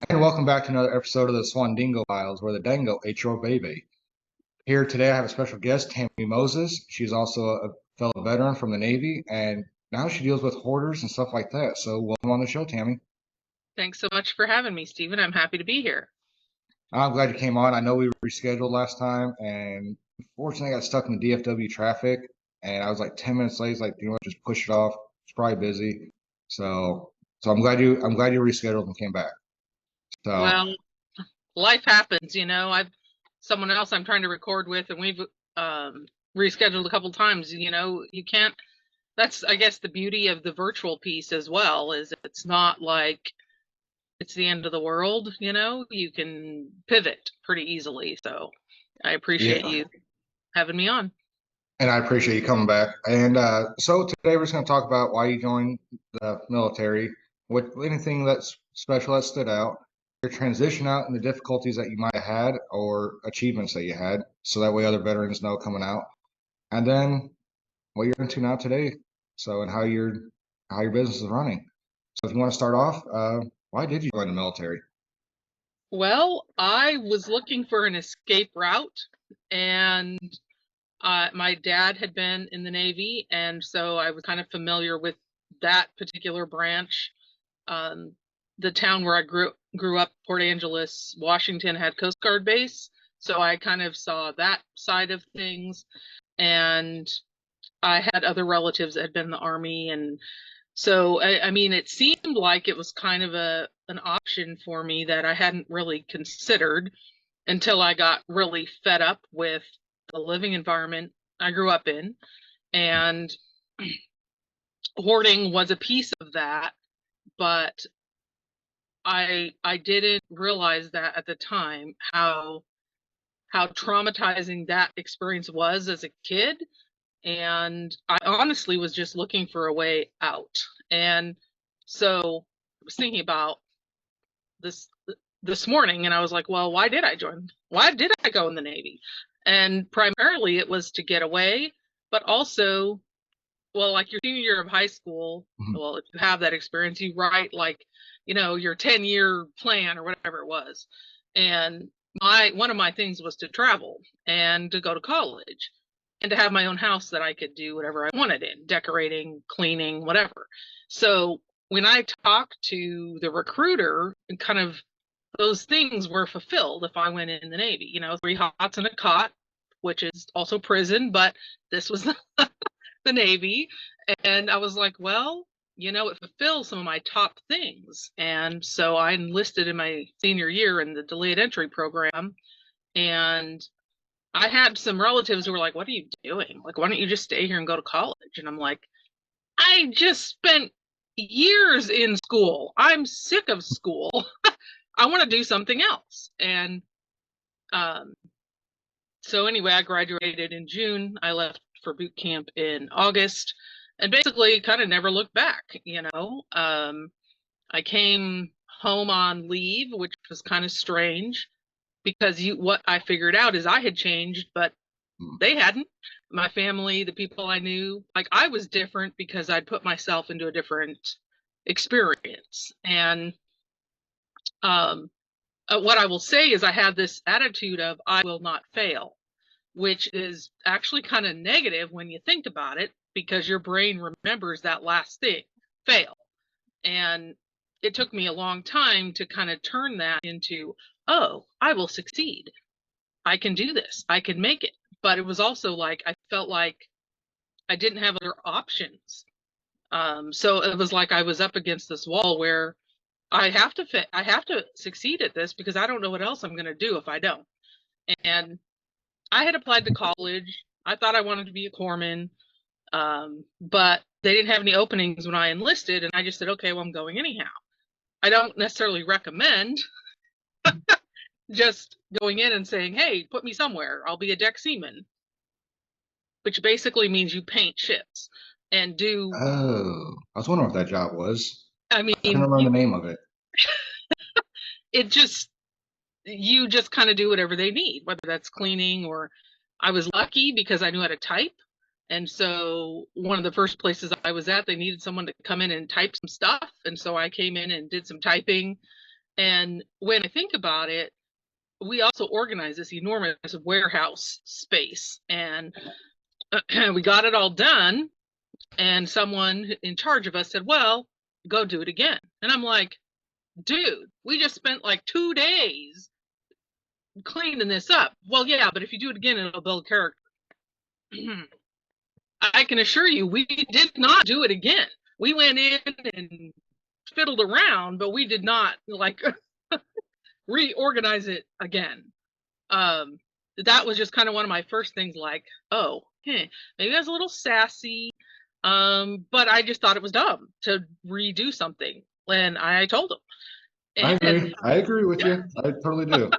And welcome back to another episode of the Swandingo Files, where the dango ate your baby. Here today, I have a special guest, Tammi Moses. She's also a fellow veteran from the Navy, and now she deals with hoarders and stuff like that. So, welcome on the show, Tammi. Thanks so much for having me, Stephen. I'm happy to be here. I'm glad you came on. I know we rescheduled last time, and unfortunately, I got stuck in the DFW traffic, and I was like 10 minutes late. Like, you know what, just push it off. It's probably busy. So I'm glad you rescheduled and came back. So. Well, life happens, I've someone else I'm trying to record with, and we've rescheduled a couple times. You can't. That's, I guess, the beauty of the virtual piece as well, is it's not like it's the end of the world. You can pivot pretty easily. So I appreciate you having me on. And I appreciate you coming back. And so today we're just going to talk about why you joined the military, anything that's special that stood out, your transition out, and the difficulties that you might have had or achievements that you had, so that way other veterans know coming out. And then what you're into now today, and how your business is running. So if you want to start off, why did you join the military? Well, I was looking for an escape route, and my dad had been in the Navy, and so I was kind of familiar with that particular branch. The town where I grew up, Port Angeles, Washington, had Coast Guard base, so I kind of saw that side of things. And I had other relatives that had been in the Army, and so I mean, it seemed like it was kind of an option for me that I hadn't really considered until I got really fed up with the living environment I grew up in, and hoarding was a piece of that, but I didn't realize that at the time how traumatizing that experience was as a kid, and I honestly was just looking for a way out. And so I was thinking about this morning, and I was like, well, why did I go in the Navy? And primarily it was to get away, but also, well, like your senior year of high school, well, if you have that experience, you write like, your 10-year plan or whatever it was. And one of my things was to travel and to go to college and to have my own house that I could do whatever I wanted in, decorating, cleaning, whatever. So when I talked to the recruiter, and kind of those things were fulfilled if I went in the Navy, 3 hots and a cot, which is also prison, but this was the Navy. And I was like, well, it fulfills some of my top things. And so I enlisted in my senior year in the delayed entry program. And I had some relatives who were like, what are you doing? Like, why don't you just stay here and go to college? And I'm like, I just spent years in school. I'm sick of school. I want to do something else. And so anyway, I graduated in June. I left for boot camp in August, and basically kind of never looked back. I came home on leave, which was kind of strange, because what I figured out is I had changed, but they hadn't. My family, the people I knew, like, I was different because I'd put myself into a different experience. And what I will say is I had this attitude of I will not fail, which is actually kind of negative when you think about it, because your brain remembers that last thing, fail. And it took me a long time to kind of turn that into, oh, I will succeed. I can do this. I can make it. But it was also like, I felt like I didn't have other options. So it was like I was up against this wall where I have to succeed at this, because I don't know what else I'm going to do if I don't. And I had applied to college. I thought I wanted to be a corpsman, but they didn't have any openings when I enlisted, and I just said, okay, well, I'm going anyhow. I don't necessarily recommend just going in and saying, hey, put me somewhere. I'll be a deck seaman, which basically means you paint ships and do. Oh, I was wondering what that job was. I mean, I can't remember the name of it. You just kind of do whatever they need, whether that's cleaning or. I was lucky because I knew how to type. And so one of the first places I was at, they needed someone to come in and type some stuff. And so I came in and did some typing. And when I think about it, we also organized this enormous warehouse space, and we got it all done. And someone in charge of us said, well, go do it again. And I'm like, dude, we just spent like 2 days cleaning this up. Well, yeah, but if you do it again, it'll build character. I can assure you, we did not do it again. We went in and fiddled around, but we did not like reorganize it again. That was just kind of one of my first things, like, oh, maybe I was a little sassy, but I just thought it was dumb to redo something. And I told him. I agree with you. I totally do.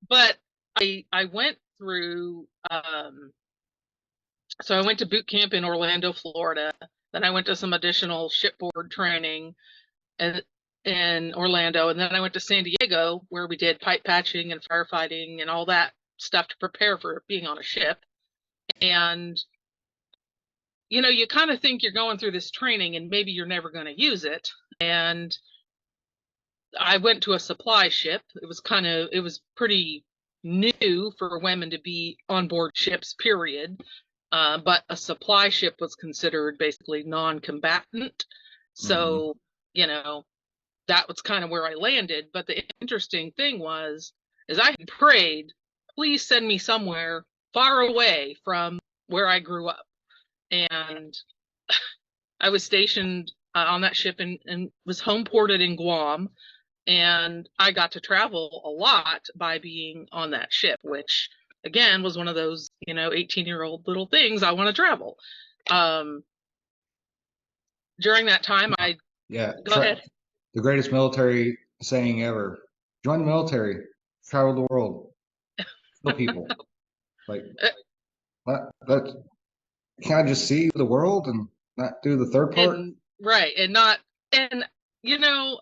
But I went through, so I went to boot camp in Orlando, Florida. Then I went to some additional shipboard training in Orlando. And then I went to San Diego, where we did pipe patching and firefighting and all that stuff to prepare for being on a ship. And, you know, you kind of think you're going through this training and maybe you're never going to use it. And I went to a supply ship. It was pretty new for women to be on board ships, period. But a supply ship was considered basically non-combatant. So, you know, that was kind of where I landed. But the interesting thing is I had prayed, please send me somewhere far away from where I grew up. And I was stationed on that ship and was home ported in Guam. And I got to travel a lot by being on that ship, which again was one of those, you know, 18-year-old little things. I want to travel. During that time, go ahead. The greatest military saying ever: join the military, travel the world, kill people. Like that. Can I just see the world and not do the third part? Right, and you know,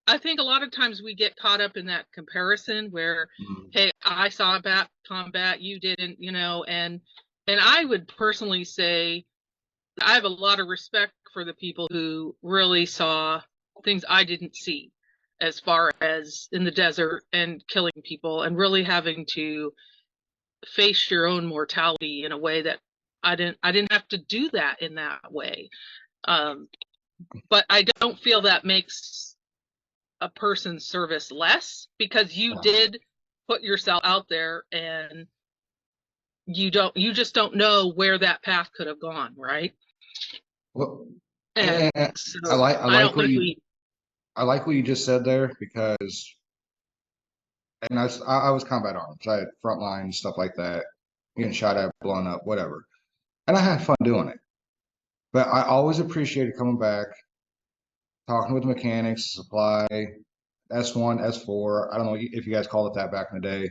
I think a lot of times we get caught up in that comparison where, hey, I saw combat, you didn't, you know, and I would personally say I have a lot of respect for the people who really saw things I didn't see, as far as in the desert and killing people and really having to face your own mortality in a way that I didn't have to do that in that way. But I don't feel that makes a person's service less, because you did put yourself out there, and you just don't know where that path could have gone, right? Well, and so I like what you just said there, because, and I was combat arms. I had front line stuff like that, getting shot at, blown up, whatever, and I had fun doing it. But I always appreciated coming back, talking with the mechanics, supply, S1, S4. I don't know if you guys called it that back in the day.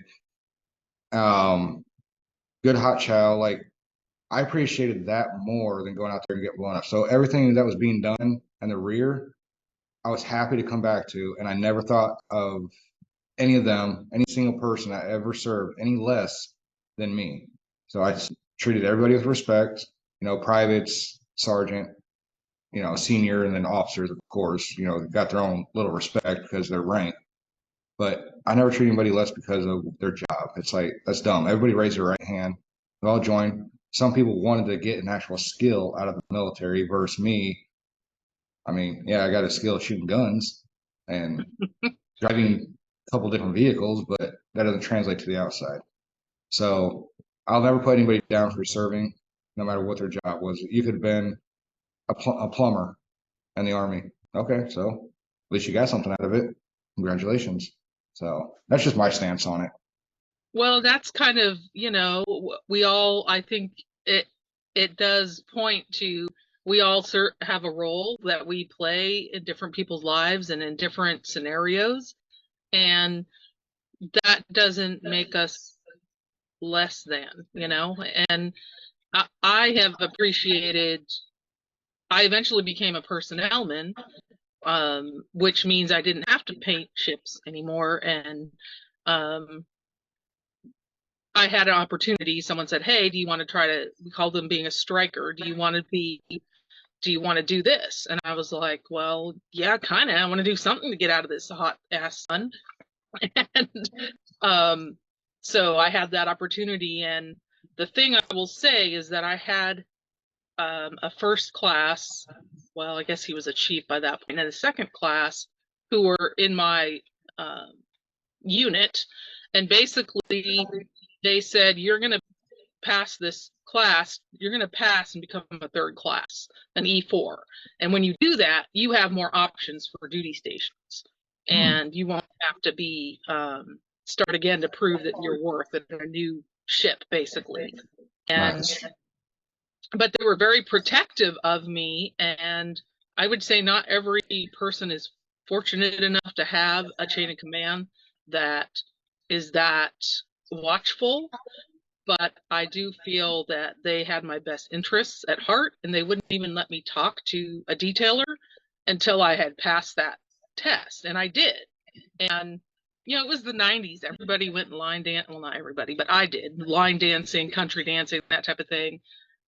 Good hot chow. Like, I appreciated that more than going out there and get blown up. So everything that was being done in the rear, I was happy to come back to, and I never thought of any of them, any single person I ever served, any less than me. So I just treated everybody with respect. You know, privates, sergeant, you know, senior, and then officers, of course, you know, got their own little respect because they're ranked. But I never treat anybody less because of their job. It's like, that's dumb. Everybody raise their right hand. We all join. Some people wanted to get an actual skill out of the military versus me. I mean, yeah, I got a skill shooting guns and driving a couple different vehicles, but that doesn't translate to the outside. So I'll never put anybody down for serving, no matter what their job was. You could have been a plumber in the Army. Okay, so at least you got something out of it. Congratulations. So that's just my stance on it. Well, that's kind of, you know, I think it does point to, we all have a role that we play in different people's lives and in different scenarios. And that doesn't make us less than, you know. And I have appreciated, I eventually became a personnelman, which means I didn't have to paint ships anymore. And I had an opportunity. Someone said, hey, do you want to we call them being a striker. Do you want to be do you want to do this? And I was like, well, yeah, kind of. I want to do something to get out of this hot ass sun. And so I had that opportunity. And the thing I will say is that I had a first class, well, I guess he was a chief by that point, and a second class who were in my unit. And basically they said, you're going to pass this class, you're going to pass and become a third class, an E4. And when you do that, you have more options for duty stations. And you won't have to be start again to prove that you're worth it in a new ship, basically. And Nice. But they were very protective of me, and I would say not every person is fortunate enough to have a chain of command that is that watchful. But I do feel that they had my best interests at heart, and they wouldn't even let me talk to a detailer until I had passed that test, and I did. And it was the 90s. Everybody went line dance. Well, not everybody, but I did. Line dancing, country dancing, that type of thing.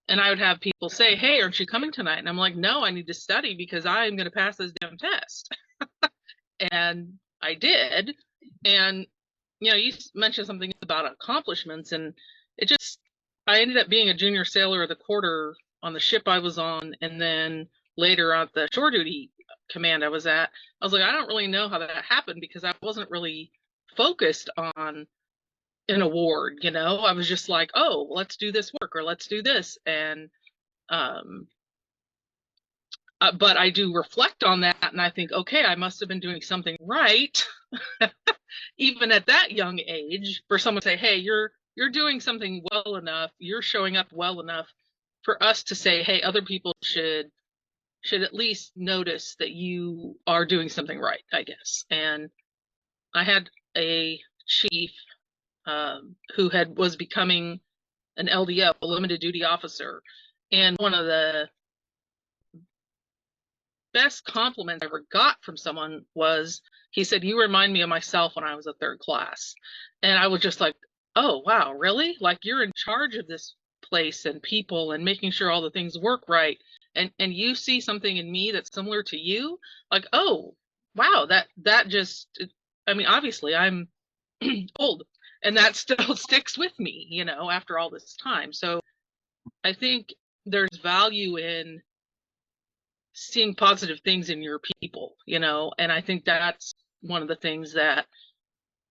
And I would have people say, hey, aren't you coming tonight? And I'm like, no, I need to study because I'm going to pass this damn test. And I did. And, you mentioned something about accomplishments, and I ended up being a junior sailor of the quarter on the ship I was on. And then later on the shore duty command I was at, I was like, I don't really know how that happened because I wasn't really focused on an award. I was just like, oh, let's do this work or let's do this. And but I do reflect on that, and I think, okay, I must have been doing something right even at that young age, for someone to say, hey, you're doing something well enough, you're showing up well enough for us to say, hey, other people should at least notice that you are doing something right, I guess. And I had a chief who was becoming an LDO, a limited duty officer. And one of the best compliments I ever got from someone was, he said, you remind me of myself when I was a third class. And I was just like, oh, wow, really? Like, you're in charge of this place and people and making sure all the things work right. And you see something in me that's similar to you. Like, oh, wow, that just, I mean, obviously I'm old, and that still sticks with me, after all this time. So I think there's value in seeing positive things in your people, and I think that's one of the things that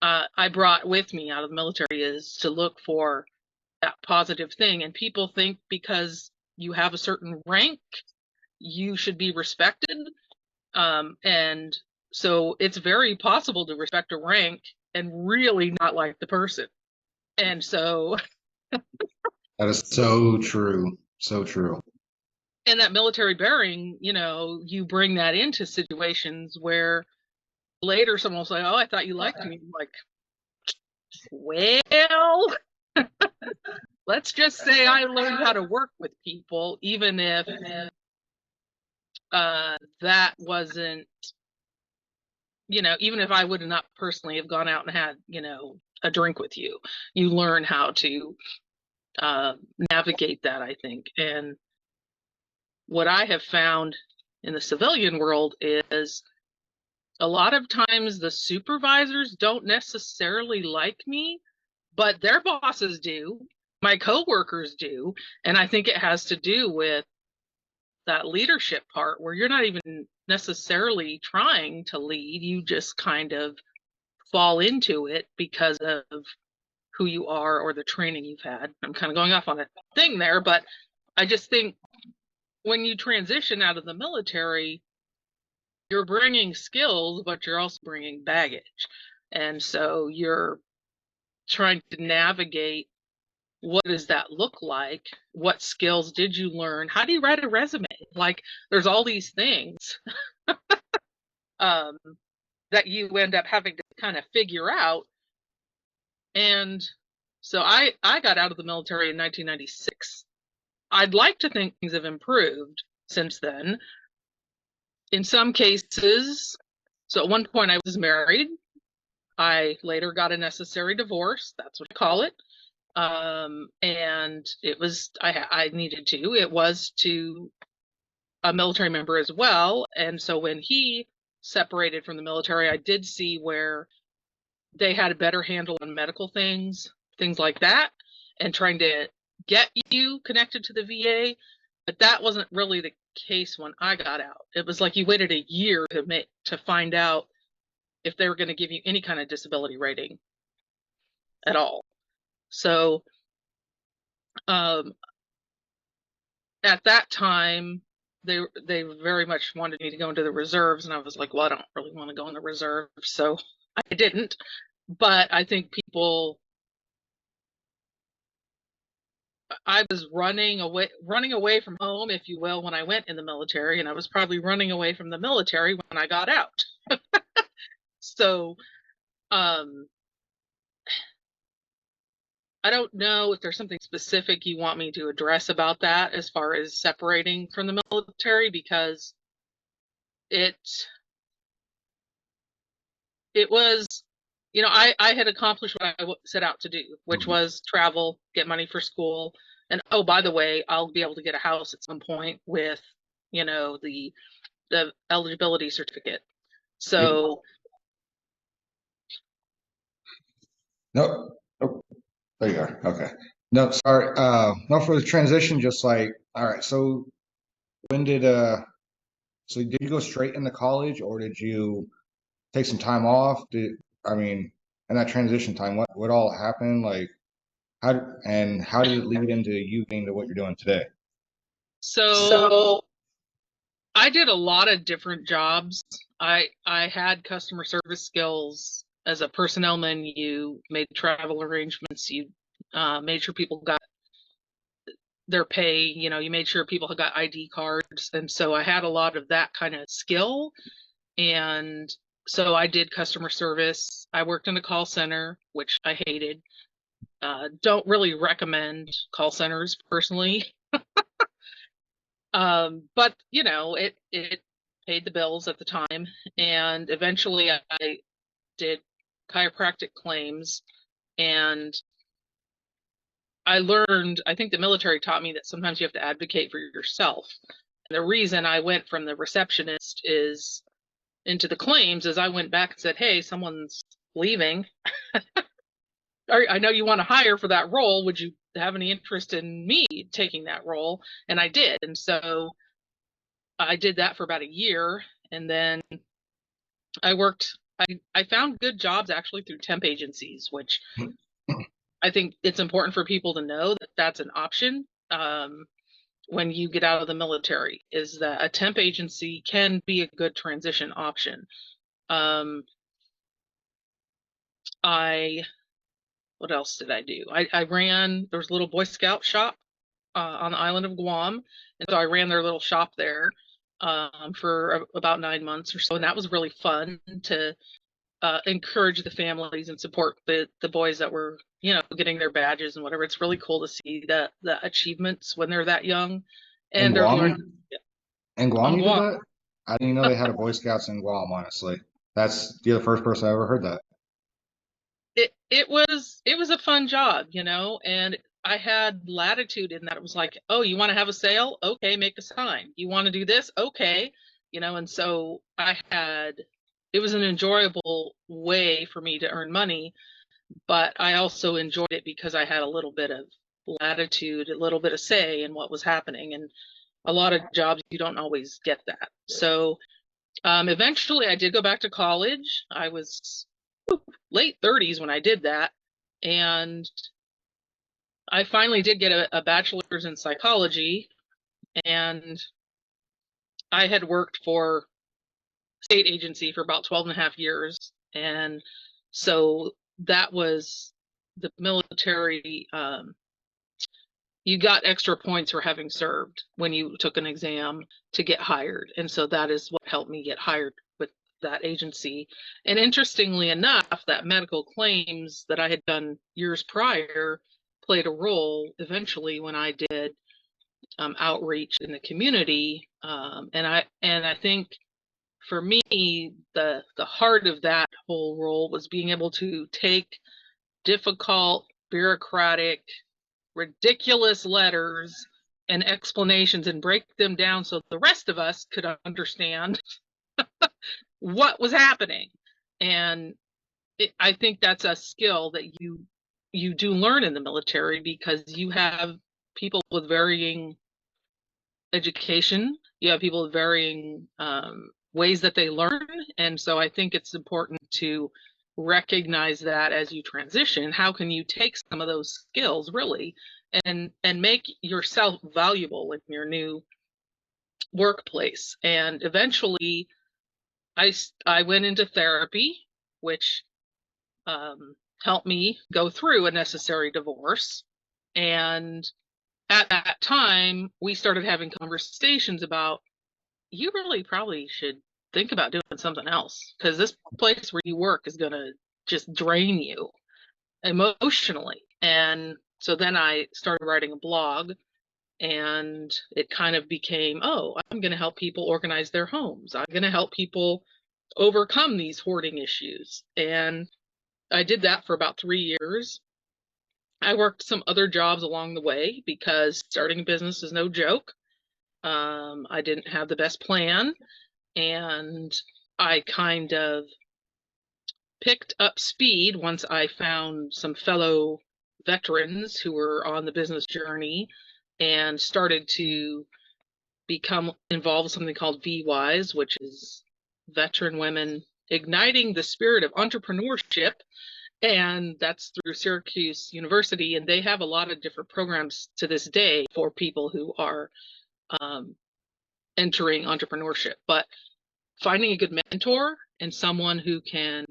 I brought with me out of the military, is to look for that positive thing. And people think because you have a certain rank, you should be respected. And so it's very possible to respect a rank and really not like the person. And so That is so true. So true. and that military bearing, you bring that into situations where later someone will say, oh, I thought you liked me. I'm like, well, let's just say I learned how to work with people, even if that wasn't, even if I would not personally have gone out and had, a drink with you. You learn how to navigate that, I think. And what I have found in the civilian world is a lot of times the supervisors don't necessarily like me, but their bosses do. My coworkers do. And I think it has to do with that leadership part where you're not even necessarily trying to lead. You just kind of fall into it because of who you are or the training you've had. I'm kind of going off on a thing there, but I just think when you transition out of the military, you're bringing skills, but you're also bringing baggage. And so you're trying to navigate, what does that look like? What skills did you learn? How do you write a resume? Like, there's all these things that you end up having to kind of figure out. And so I got out of the military in 1996. I'd like to think things have improved since then. In some cases, so at one point I was married. I later got a necessary divorce. That's what I call it. And it was, I needed to, it was to a military member as well. And so when he separated from the military, I did see where they had a better handle on medical things like that, and trying to get you connected to the VA. But that wasn't really the case when I got out. It was like you waited a year to find out if they were going to give you any kind of disability rating at all. So at that time, they very much wanted me to go into the reserves, and I was like, well, I don't really want to go in the reserves, so I didn't. But I think I was running away from home, if you will, when I went in the military, and I was probably running away from the military when I got out. So um, I don't know if there's something specific you want me to address about that as far as separating from the military, because it was, I had accomplished what I set out to do, which was travel, get money for school. And oh, by the way, I'll be able to get a house at some point with, the eligibility certificate. So No, oh, there you are. Okay. No, sorry. No, for the transition, just like, all right. So when so did you go straight into college, or did you take some time off? In that transition time, what all happened? Like, how did it lead into you getting to what you're doing today? So I did a lot of different jobs. I had customer service skills as a personnel man. You made travel arrangements. You made sure people got their pay. You made sure people got ID cards. And so I had a lot of that kind of skill. And so I did customer service. I worked in a call center, which I hated. Don't really recommend call centers personally. But it paid the bills at the time. And eventually I did chiropractic claims, and I think the military taught me that sometimes you have to advocate for yourself. And the reason I went from the receptionist into the claims is I went back and said, hey, someone's leaving. I know you want to hire for that role. Would you have any interest in me taking that role? And I did. And so I did that for about a year. And then I found good jobs actually through temp agencies, which I think it's important for people to know that that's an option when you get out of the military, is that a temp agency can be a good transition option. What else did I do? There was a little Boy Scout shop on the island of Guam. And so I ran their little shop there for about 9 months or so. And that was really fun to encourage the families and support the boys that were, getting their badges and whatever. It's really cool to see the achievements when they're that young. And they're learning. In Guam, you did that? I didn't know they had a Boy Scouts in Guam, honestly. You're the first person I ever heard that. It was a fun job, and I had latitude in that. It was like, oh, you want to have a sale? Okay, make a sign. You want to do this? Okay. And so it was an enjoyable way for me to earn money, but I also enjoyed it because I had a little bit of latitude, a little bit of say in what was happening. And a lot of jobs, you don't always get that. So eventually I did go back to college. I was late 30s when I did that. And I finally did get a bachelor's in psychology. And I had worked for state agency for about 12 and a half years. And so that was the military. You got extra points for having served when you took an exam to get hired. And so that is what helped me get hired with that agency. And interestingly enough, that medical claims that I had done years prior played a role eventually when I did outreach in the community. And I think for me, the heart of that whole role was being able to take difficult, bureaucratic, ridiculous letters and explanations and break them down so the rest of us could understand what was happening. And I think that's a skill that you do learn in the military, because you have people with varying education, you have people with varying ways that they learn. And so I think it's important to recognize that as you transition. How can you take some of those skills really and make yourself valuable in your new workplace? And eventually I went into therapy, which helped me go through a necessary divorce. And at that time, we started having conversations about, you really probably should think about doing something else, because this place where you work is going to just drain you emotionally. And so then I started writing a blog, and it kind of became, oh, I'm going to help people organize their homes. I'm going to help people overcome these hoarding issues. And I did that for about 3 years. I worked some other jobs along the way, because starting a business is no joke. I didn't have the best plan, and I kind of picked up speed once I found some fellow veterans who were on the business journey and started to become involved with something called VWise, which is Veteran Women Igniting the Spirit of Entrepreneurship. And that's through Syracuse University. And they have a lot of different programs to this day for people who are entering entrepreneurship. But finding a good mentor and someone who can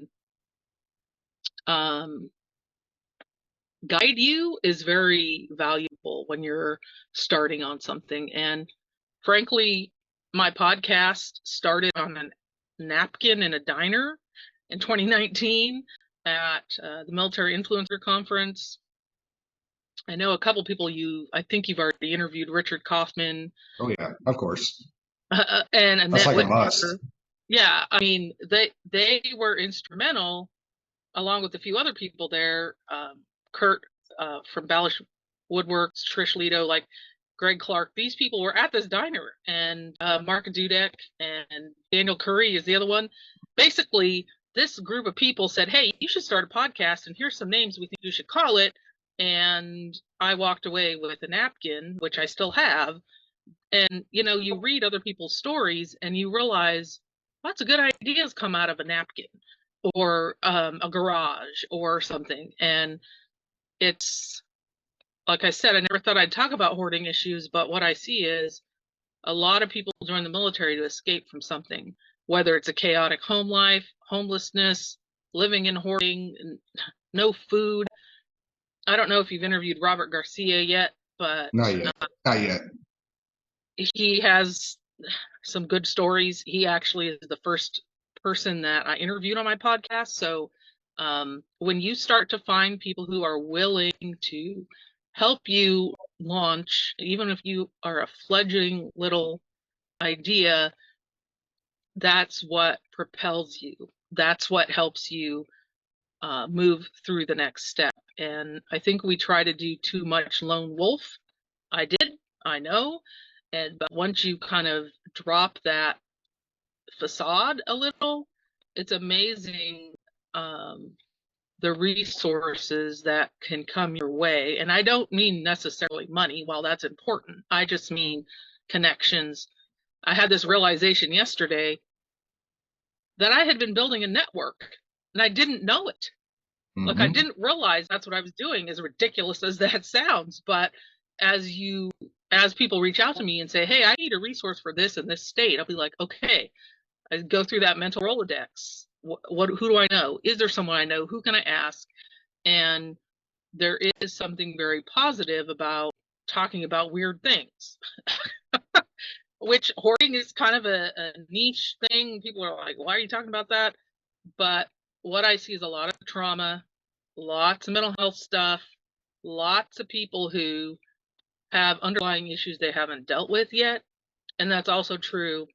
guide you is very valuable when you're starting on something. And frankly, my podcast started on a napkin in a diner in 2019 at the Military Influencer Conference. I know a couple people I think you've already interviewed, Richard Kaufman. Oh yeah, of course. And Annette That's like Whitmer. a must. Yeah, I mean, they were instrumental, along with a few other people there. Kurt from Ballish Woodworks, Trish Lito, like Greg Clark. These people were at this diner, and Mark Dudek and Daniel Curry is the other one. Basically, this group of people said, hey, you should start a podcast, and here's some names we think you should call it. And I walked away with a napkin, which I still have. And, you read other people's stories and you realize lots of good ideas come out of a napkin or a garage or something. And it's, like I said, I never thought I'd talk about hoarding issues, but what I see is a lot of people join the military to escape from something, whether it's a chaotic home life, homelessness, living in hoarding, no food. I don't know if you've interviewed Robert Garcia yet, but Not yet. He has some good stories. He actually is the first person that I interviewed on my podcast. So when you start to find people who are willing to help you launch, even if you are a fledgling little idea, that's what propels you. That's what helps you move through the next step. And I think we try to do too much lone wolf. I did, I know. But once you kind of drop that facade a little, it's amazing the resources that can come your way. And I don't mean necessarily money, while that's important. I just mean connections. I had this realization yesterday that I had been building a network and I didn't know it. Mm-hmm. Like, I didn't realize that's what I was doing, as ridiculous as that sounds. But as people reach out to me and say, hey, I need a resource for this in this state, I'll be like, okay. I go through that mental Rolodex. Who do I know? Is there someone I know? Who can I ask? And there is something very positive about talking about weird things, which hoarding is kind of a niche thing. People are like, why are you talking about that? But what I see is a lot of trauma, lots of mental health stuff, lots of people who have underlying issues they haven't dealt with yet. And that's also true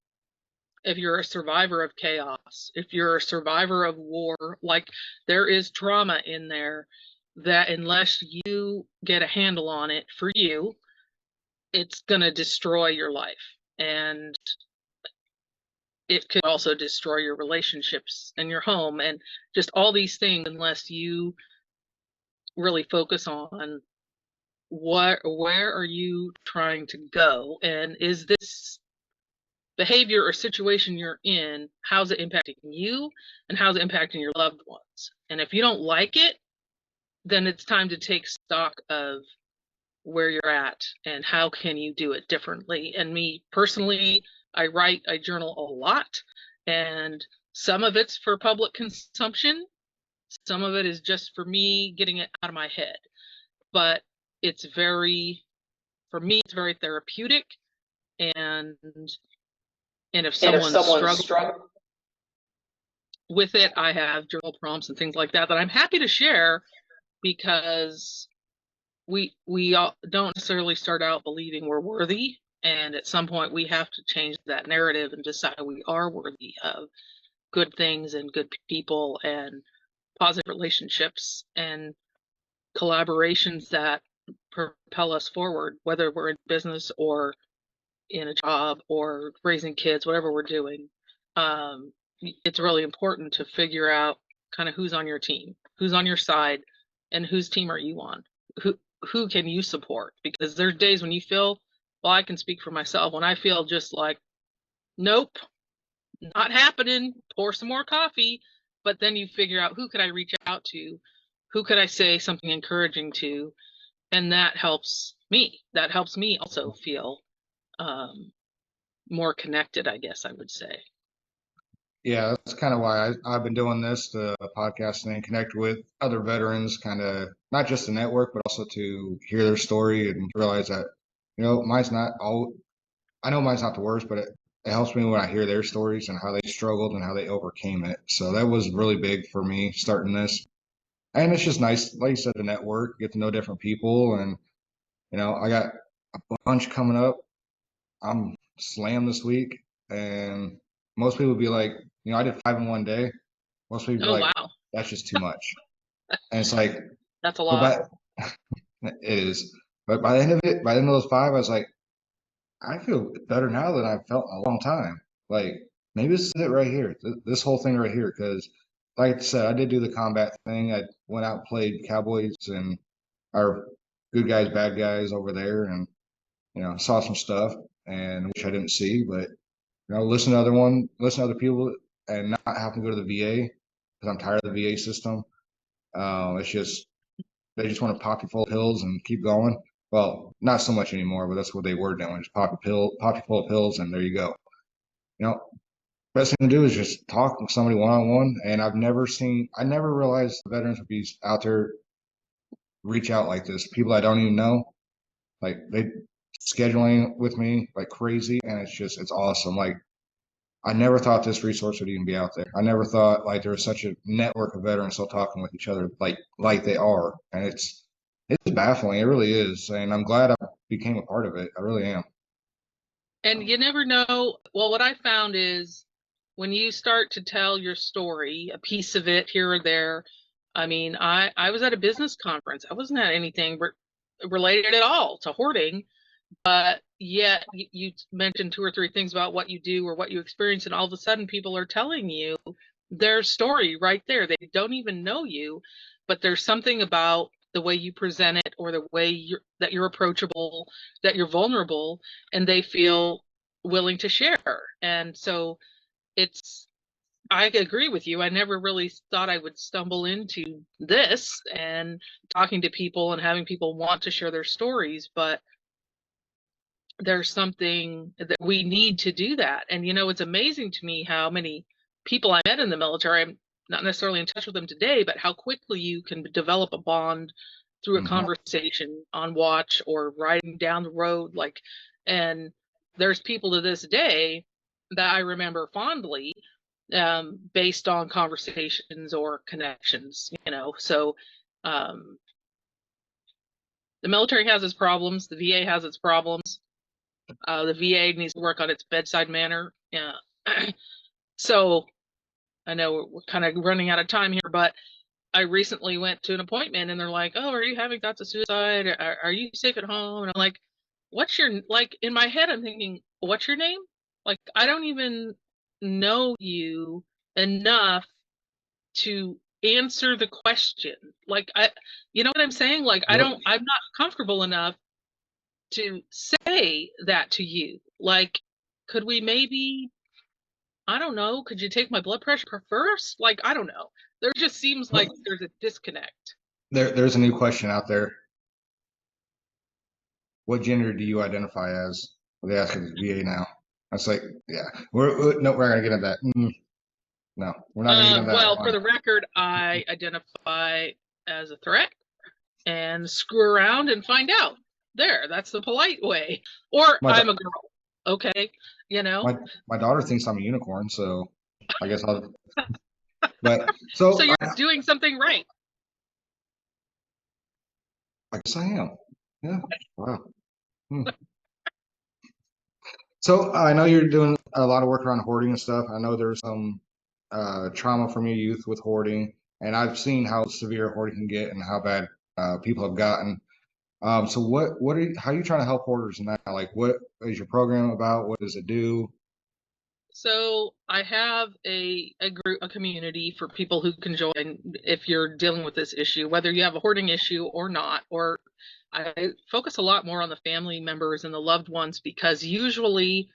if you're a survivor of chaos, if you're a survivor of war. Like, there is trauma in there that unless you get a handle on it for you, it's going to destroy your life. And it could also destroy your relationships and your home and just all these things unless you really focus on where are you trying to go, and is this behavior or situation you're in, how's it impacting you and how's it impacting your loved ones? And if you don't like it, then it's time to take stock of where you're at and how can you do it differently. And me personally, I journal a lot, and some of it's for public consumption, some of it is just for me getting it out of my head. But it's for me, it's very therapeutic. And if someone's struggling with it, I have journal prompts and things like that I'm happy to share, because we don't necessarily start out believing we're worthy, and at some point we have to change that narrative and decide we are worthy of good things and good people and positive relationships and collaborations that propel us forward, whether we're in business or in a job or raising kids, whatever we're doing. It's really important to figure out kind of who's on your team, who's on your side, and whose team are you on? Who can you support? Because there's days when you feel, well, I can speak for myself, when I feel just like, nope, not happening, pour some more coffee. But then you figure out, who could I reach out to? Who could I say something encouraging to? And that helps me. That helps me also feel more connected, I guess I would say. Yeah, that's kind of why I've been doing this, the podcasting, and connect with other veterans, kind of not just the network, but also to hear their story and realize that, mine's not all, I know mine's not the worst, but it helps me when I hear their stories and how they struggled and how they overcame it. So that was really big for me starting this. And it's just nice, like you said, the network, get to know different people. And, I got a bunch coming up. I'm slammed this week. And most people would be like, I did 5 in one day. Most people be like, wow, that's just too much. And it's like, that's a lot. it is. But by the end of it, by the end of those 5, I was like, I feel better now than I've felt in a long time. Like, maybe this is it right here, this whole thing right here. Because, like I said, I did do the combat thing. I went out and played Cowboys and our good guys, bad guys over there, and saw some stuff and which I didn't see. But listen to other people, and not having to go to the VA, because I'm tired of the VA system. It's just they just want to pop you full of pills and keep going. Well, not so much anymore, but that's what they were doing. Just pop you full of pills, and there you go. Best thing to do is just talk with somebody one on one. And I never realized the veterans would be out there reach out like this. People I don't even know, like they scheduling with me like crazy, and it's awesome. Like, I never thought this resource would even be out there. I never thought like there was such a network of veterans still talking with each other like they are, and it's baffling. It really is, and I'm glad I became a part of it. I really am. And you never know. Well, what I found is when you start to tell your story, a piece of it here or there. I mean, I was at a business conference. I wasn't at anything related at all to hoarding, but yet you mentioned 2 or 3 things about what you do or what you experience, and all of a sudden people are telling you their story right there. They don't even know you, but there's something about the way you present it, or the way that you're approachable, that you're vulnerable, and they feel willing to share. And so I agree with you. I never really thought I would stumble into this and talking to people and having people want to share their stories, but there's something that we need to do that. And it's amazing to me how many people I met in the military, I'm not necessarily in touch with them today, but how quickly you can develop a bond through a conversation on watch or riding down the road. And there's people to this day that I remember fondly, based on conversations or connections. So the military has its problems, the VA has its problems. The VA needs to work on its bedside manner. Yeah. So I know we're kind of running out of time here, but I recently went to an appointment and they're like, "Oh, are you having thoughts of suicide? Are you safe at home?" And I'm like, what's your, like, in my head, I'm thinking, what's your name? Like, I don't even know you enough to answer the question. Like, you know what I'm saying? Like, Yep. I'm not comfortable enough to say that to you. Like, could we maybe, I don't know, could you take my blood pressure first? Like, I don't know. There just seems like there's a disconnect. There's a new question out there. What gender do you identify as? They ask at the VA now. I was like, yeah, we're not gonna get into that. No, we're not gonna get into that Well, one. for the record, I identify as a threat and screw around and find out. There, that's the polite way. Or I'm a girl. Okay, you know. My daughter thinks I'm a unicorn, so I guess I'll. But so you're doing something right. I guess I am. Yeah. Wow. So I know you're doing a lot of work around hoarding and stuff. I know there's some trauma from your youth with hoarding, and I've seen how severe hoarding can get and how bad people have gotten. So how are you trying to help hoarders now? Like, what is your program about? What does it do? So I have a group, a community for people who can join if you're dealing with this issue, whether you have a hoarding issue or not. Or I focus a lot more on the family members and the loved ones, because usually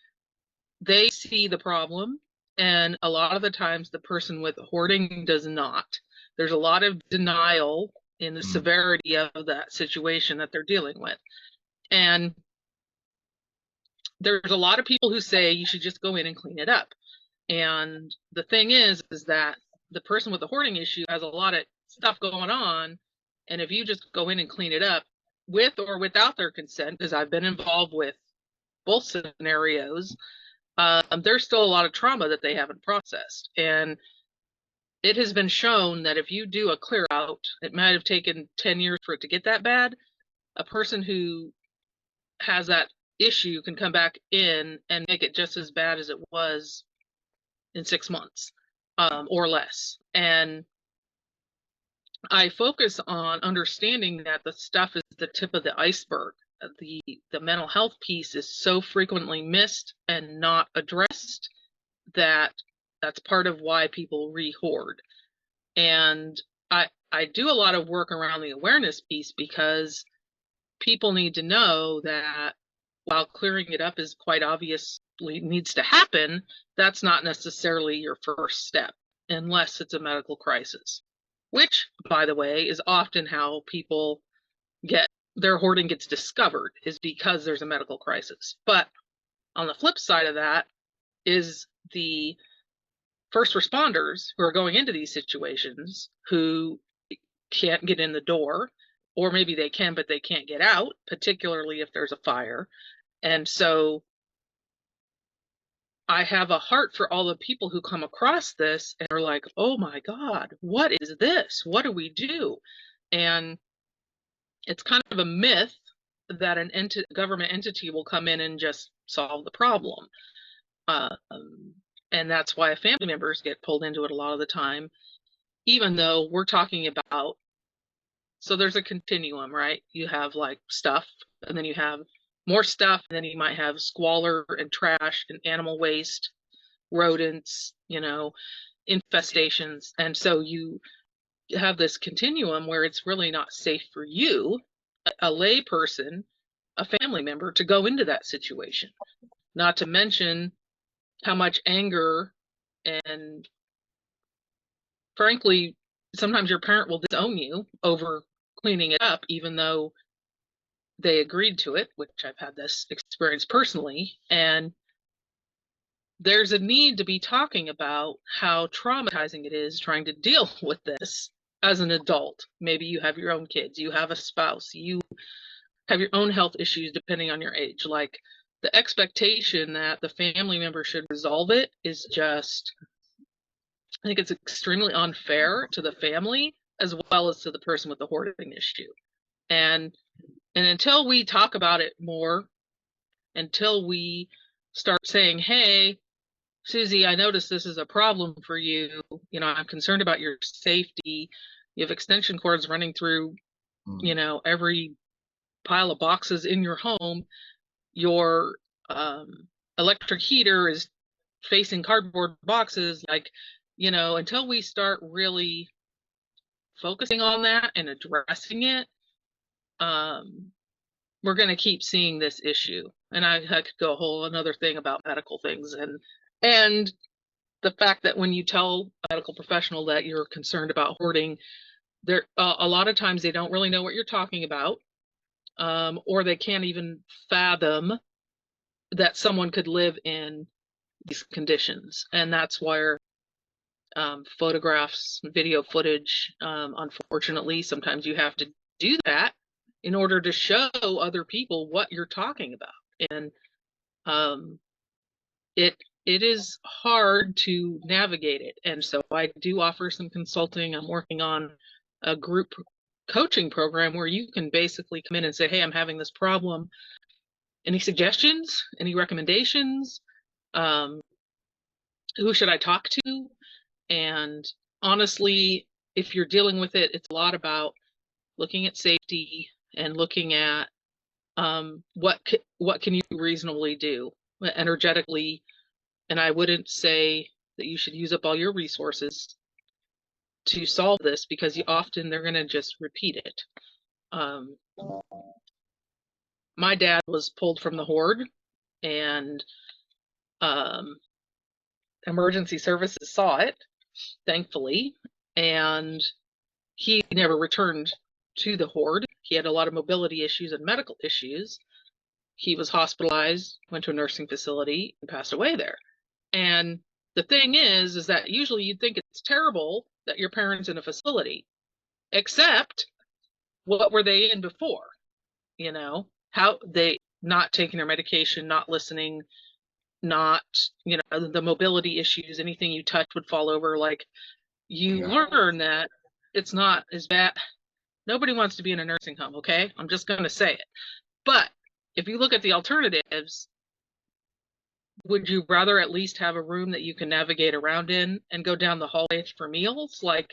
they see the problem, and a lot of the times the person with hoarding does not. There's a lot of denial in the severity of that situation that they're dealing with. And there's a lot of people who say you should just go in and clean it up. And the thing is that the person with the hoarding issue has a lot of stuff going on. And if you just go in and clean it up with or without their consent, because I've been involved with both scenarios, there's still a lot of trauma that they haven't processed. And it has been shown that if you do a clear out, it might have taken 10 years for it to get that bad. A person who has that issue can come back in and make it just as bad as it was in 6 months or less. And I focus on understanding that the stuff is the tip of the iceberg. The mental health piece is so frequently missed and not addressed that that's part of why people re-hoard. And I do a lot of work around the awareness piece, because people need to know that while clearing it up is quite obviously needs to happen, that's not necessarily your first step unless it's a medical crisis, which, by the way, is often how people get their hoarding gets discovered, is because there's a medical crisis. But on the flip side of that is the first responders who are going into these situations who can't get in the door, or maybe they can, but they can't get out, particularly if there's a fire. And so I have a heart for all the people who come across this and are like, oh my God, what is this? What do we do? And it's kind of a myth that an government entity will come in and just solve the problem. And that's why family members get pulled into it a lot of the time, even though we're talking about, so there's a continuum, right? You have like stuff, and then you have more stuff, and then you might have squalor and trash and animal waste, rodents, infestations. And so you have this continuum where it's really not safe for you, a lay person, a family member, to go into that situation. Not to mention how much anger and, frankly, sometimes your parent will disown you over cleaning it up, even though they agreed to it, which I've had this experience personally. And there's a need to be talking about how traumatizing it is trying to deal with this as an adult. Maybe you have your own kids, you have a spouse, you have your own health issues depending on your age. Like, the expectation that the family member should resolve it is just, I think it's extremely unfair to the family as well as to the person with the hoarding issue. And until we talk about it more, until we start saying, hey, Susie, I noticed this is a problem for you. I'm concerned about your safety. You have extension cords running through, every pile of boxes in your home. your electric heater is facing cardboard boxes, like, until we start really focusing on that and addressing it, we're going to keep seeing this issue. And I could go a whole another thing about medical things and the fact that when you tell a medical professional that you're concerned about hoarding, there a lot of times they don't really know what you're talking about, or they can't even fathom that someone could live in these conditions. And that's where photographs, video footage, unfortunately, sometimes you have to do that in order to show other people what you're talking about. And it is hard to navigate it. And so I do offer some consulting. I'm working on a group coaching program where you can basically come in and say, hey, I'm having this problem. Any suggestions? Any recommendations? Who should I talk to? And honestly, if you're dealing with it, it's a lot about looking at safety and looking at what can you reasonably do energetically. And I wouldn't say that you should use up all your resources to solve this, because they're going to just repeat it. My dad was pulled from the Hoard, and emergency services saw it, thankfully, and he never returned to the Hoard. He had a lot of mobility issues and medical issues. He was hospitalized, went to a nursing facility, and passed away there. And the thing is that usually you'd think it's terrible that your parents in a facility, except what were they in before? How they not taking their medication, not listening, not, the mobility issues, anything you touch would fall over. Like, you learn that it's not as bad. Nobody wants to be in a nursing home, okay? I'm just going to say it. But if you look at the alternatives, would you rather at least have a room that you can navigate around in and go down the hallway for meals? Like,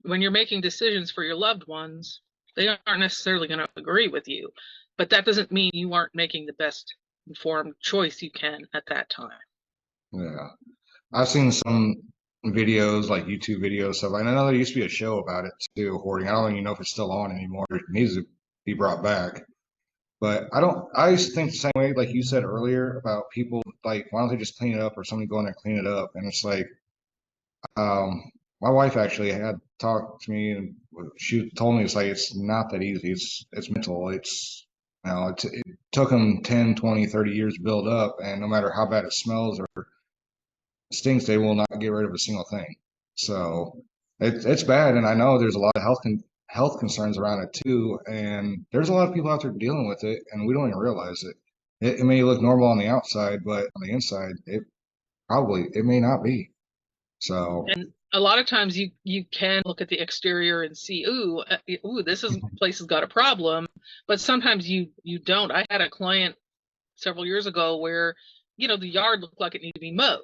when you're making decisions for your loved ones, they aren't necessarily going to agree with you, but that doesn't mean you aren't making the best informed choice you can at that time. Yeah. I've seen some videos, like YouTube videos, stuff. And I know there used to be a show about it too, hoarding. I don't even know if it's still on anymore. It needs to be brought back. But I used to think the same way, like you said earlier, about people, like, why don't they just clean it up, or somebody go in there and clean it up? And it's like, my wife actually had talked to me, and she told me, it's like, it's not that easy. It's mental. It took them 10, 20, 30 years to build up, and no matter how bad it smells or stinks, they will not get rid of a single thing. So it's bad, and I know there's a lot of health concerns around it too, and there's a lot of people out there dealing with it, and we don't even realize it. It may look normal on the outside, but on the inside, it may not be. So, and a lot of times you can look at the exterior and see, ooh, this place has got a problem, but sometimes you don't. I had a client several years ago where, the yard looked like it needed to be mowed.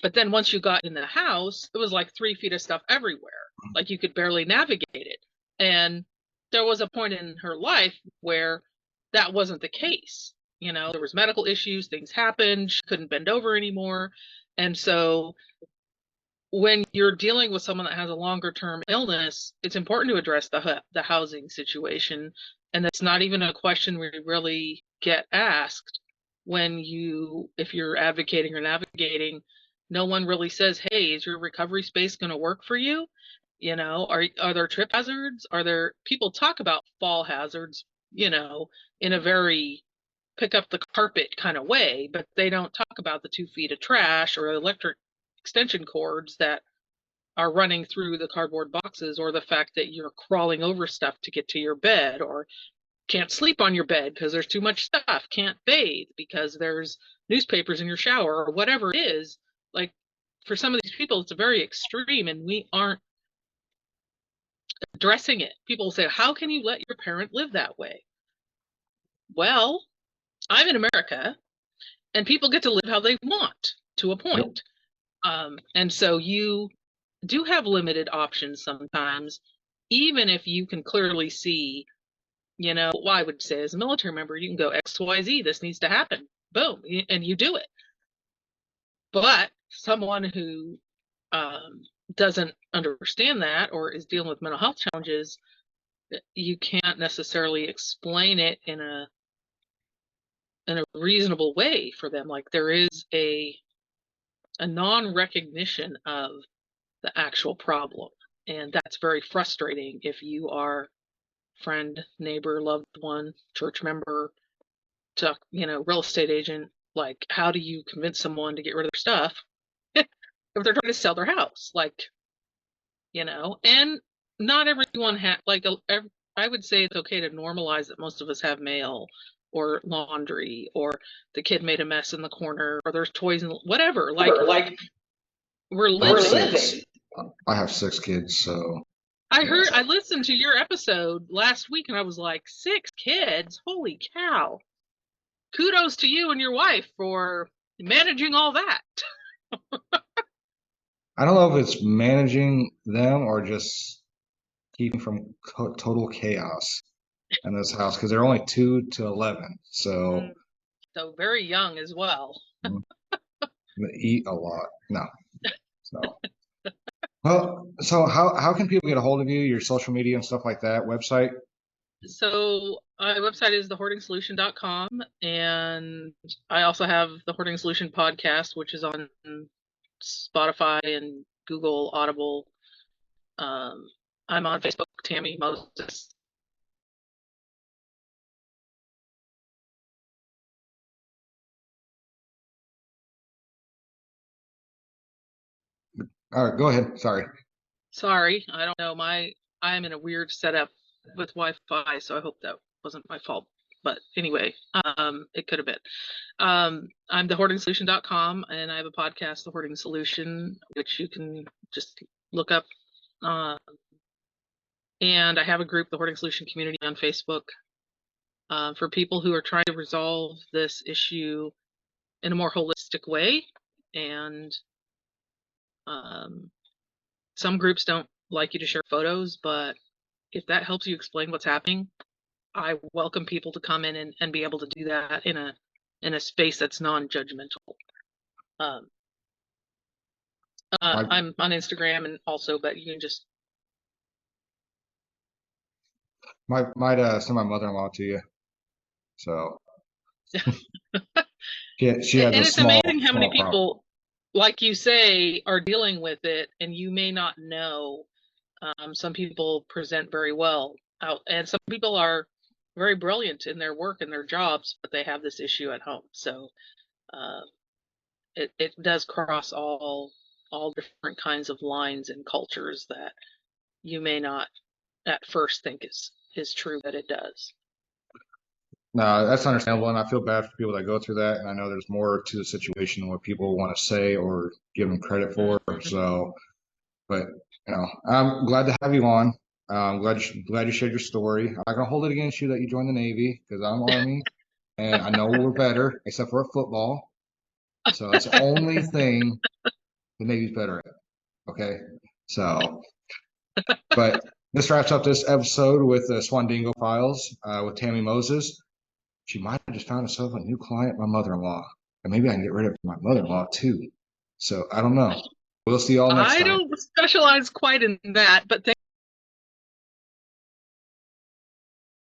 But then once you got in the house, it was like 3 feet of stuff everywhere. Like, you could barely navigate it. And there was a point in her life where that wasn't the case. There was medical issues, things happened, she couldn't bend over anymore. And so when you're dealing with someone that has a longer term illness, it's important to address the housing situation. And that's not even a question we really get asked if you're advocating or navigating. No one really says, hey, is your recovery space going to work for you? Are there trip hazards? People talk about fall hazards, in a very pick up the carpet kind of way, but they don't talk about the 2 feet of trash or electric extension cords that are running through the cardboard boxes, or the fact that you're crawling over stuff to get to your bed, or can't sleep on your bed because there's too much stuff, can't bathe because there's newspapers in your shower, or whatever it is. Like, for some of these people, it's a very extreme, and we aren't addressing it. People say, how can you let your parent live that way? Well, I'm in America, and people get to live how they want to a point. And so you do have limited options sometimes, even if you can clearly see You know, well, I would say as a military member, you can go XYZ, this needs to happen. Boom, and you do it. But someone who doesn't understand that or is dealing with mental health challenges, you can't necessarily explain it in a reasonable way for them. Like there is a non-recognition of the actual problem, and that's very frustrating if you are friend, neighbor, loved one, church member, to, you know, real estate agent. Like, how do you convince someone to get rid of their stuff if they're trying to sell their house? Like, you know, and not everyone like, I would say it's okay to normalize that most of us have mail or laundry, or the kid made a mess in the corner, or there's toys and whatever. Like we're living. I have 6 kids, so I listened to your episode last week and I was like, 6 kids? Holy cow. Kudos to you and your wife for managing all that. I don't know if it's managing them or just keeping from total chaos in this house, because they're only 2 to 11, so very young as well. They eat a lot. No. So how can people get a hold of you? Your social media and stuff like that, website? So my website is thehoardingsolution.com, and I also have the Hoarding Solution Podcast, which is on Spotify and Google Audible. I'm on Facebook, Tammi Moses. All right, go ahead. Sorry, I don't know. I'm in a weird setup with Wi-Fi, so I hope that wasn't my fault. But anyway, it could have been. I'm thehoardingsolution.com, and I have a podcast, The Hoarding Solution, which you can just look up. And I have a group, the Hoarding Solution Community, on Facebook, for people who are trying to resolve this issue in a more holistic way. And some groups don't like you to share photos, but if that helps you explain what's happening, I welcome people to come in and be able to do that in a space that's non-judgmental. I'm on Instagram and also, but you can just might send my mother-in-law to you. So she has and it's amazing how many people, like you say, are dealing with it, and you may not know. Some people present very well out, and some people are very brilliant in their work and their jobs, but they have this issue at home. So it does cross all different kinds of lines and cultures that you may not at first think is true, that it does. No, that's understandable, and I feel bad for people that go through that. And I know there's more to the situation than what people want to say or give them credit for. So, but you know, I'm glad to have you on. I'm glad you shared your story. I'm not gonna hold it against you that you joined the Navy, because I'm Army, and I know we're better, except for football. So that's the only thing the Navy's better at. Okay, so, but this wraps up this episode with the Swandingo Files with Tammi Moses. She might have just found herself a new client, my mother-in-law, and maybe I can get rid of my mother-in-law too. So I don't know. We'll see y'all next time. I don't specialize quite in that, but